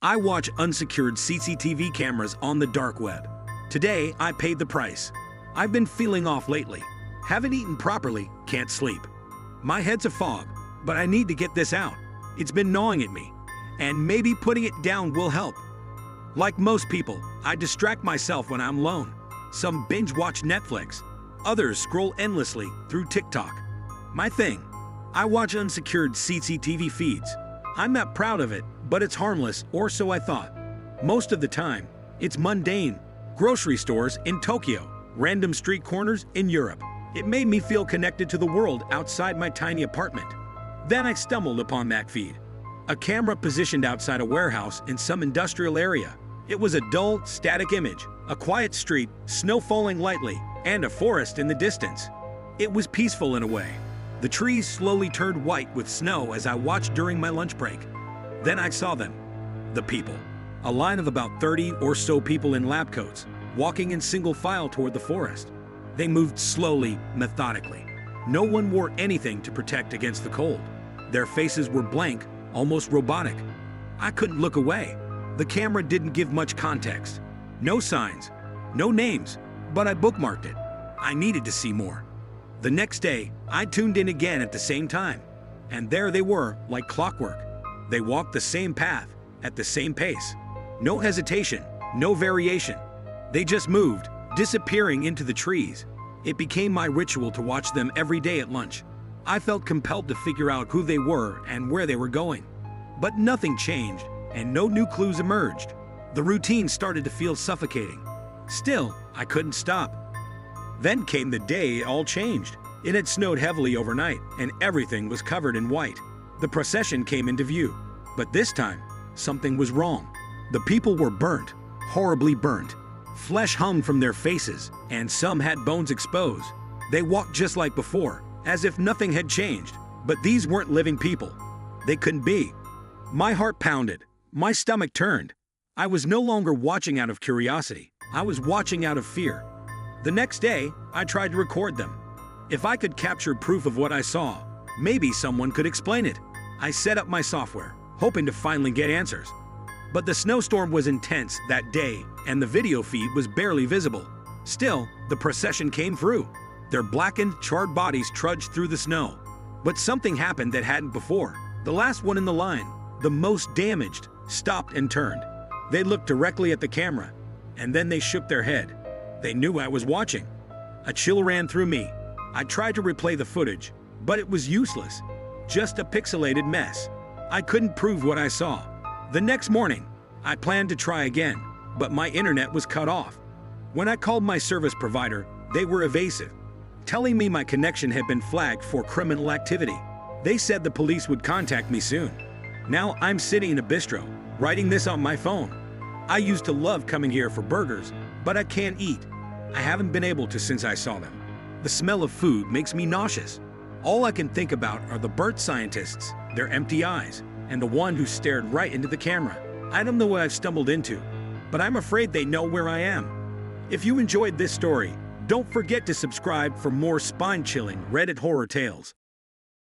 I watch unsecured CCTV cameras on the dark web. Today, I paid the price. I've been feeling off lately. Haven't eaten properly, can't sleep. My head's a fog, but I need to get this out. It's been gnawing at me, and maybe putting it down will help. Like most people, I distract myself when I'm alone. Some binge watch Netflix, others scroll endlessly through TikTok. My thing, I watch unsecured CCTV feeds. I'm not proud of it, but it's harmless, or so I thought. Most of the time, it's mundane. Grocery stores in Tokyo, random street corners in Europe. It made me feel connected to the world outside my tiny apartment. Then I stumbled upon that feed. A camera positioned outside a warehouse in some industrial area. It was a dull, static image, a quiet street, snow falling lightly, and a forest in the distance. It was peaceful in a way. The trees slowly turned white with snow as I watched during my lunch break. Then I saw them, the people. A line of about 30 or so people in lab coats, walking in single file toward the forest. They moved slowly, methodically. No one wore anything to protect against the cold. Their faces were blank, almost robotic. I couldn't look away. The camera didn't give much context. No signs, no names, but I bookmarked it. I needed to see more. The next day, I tuned in again at the same time, and there they were, like clockwork. They walked the same path, at the same pace. No hesitation, no variation. They just moved, disappearing into the trees. It became my ritual to watch them every day at lunch. I felt compelled to figure out who they were and where they were going. But nothing changed, and no new clues emerged. The routine started to feel suffocating. Still, I couldn't stop. Then came the day it all changed. It had snowed heavily overnight, and everything was covered in white. The procession came into view, but this time, something was wrong. The people were burnt, horribly burnt. Flesh hung from their faces, and some had bones exposed. They walked just like before, as if nothing had changed. But these weren't living people. They couldn't be. My heart pounded. My stomach turned. I was no longer watching out of curiosity. I was watching out of fear. The next day, I tried to record them. If I could capture proof of what I saw, maybe someone could explain it. I set up my software, hoping to finally get answers. But the snowstorm was intense that day, and the video feed was barely visible. Still, the procession came through. Their blackened, charred bodies trudged through the snow. But something happened that hadn't before. The last one in the line, the most damaged, stopped and turned. They looked directly at the camera, and then they shook their head. They knew I was watching. A chill ran through me. I tried to replay the footage, but it was useless. Just a pixelated mess. I couldn't prove what I saw. The next morning, I planned to try again, but my internet was cut off. When I called my service provider, they were evasive, telling me my connection had been flagged for criminal activity. They said the police would contact me soon. Now I'm sitting in a bistro, writing this on my phone. I used to love coming here for burgers, but I can't eat. I haven't been able to since I saw them. The smell of food makes me nauseous. All I can think about are the burnt scientists, their empty eyes, and the one who stared right into the camera. I don't know what I've stumbled into, but I'm afraid they know where I am. If you enjoyed this story, don't forget to subscribe for more spine-chilling Reddit horror tales.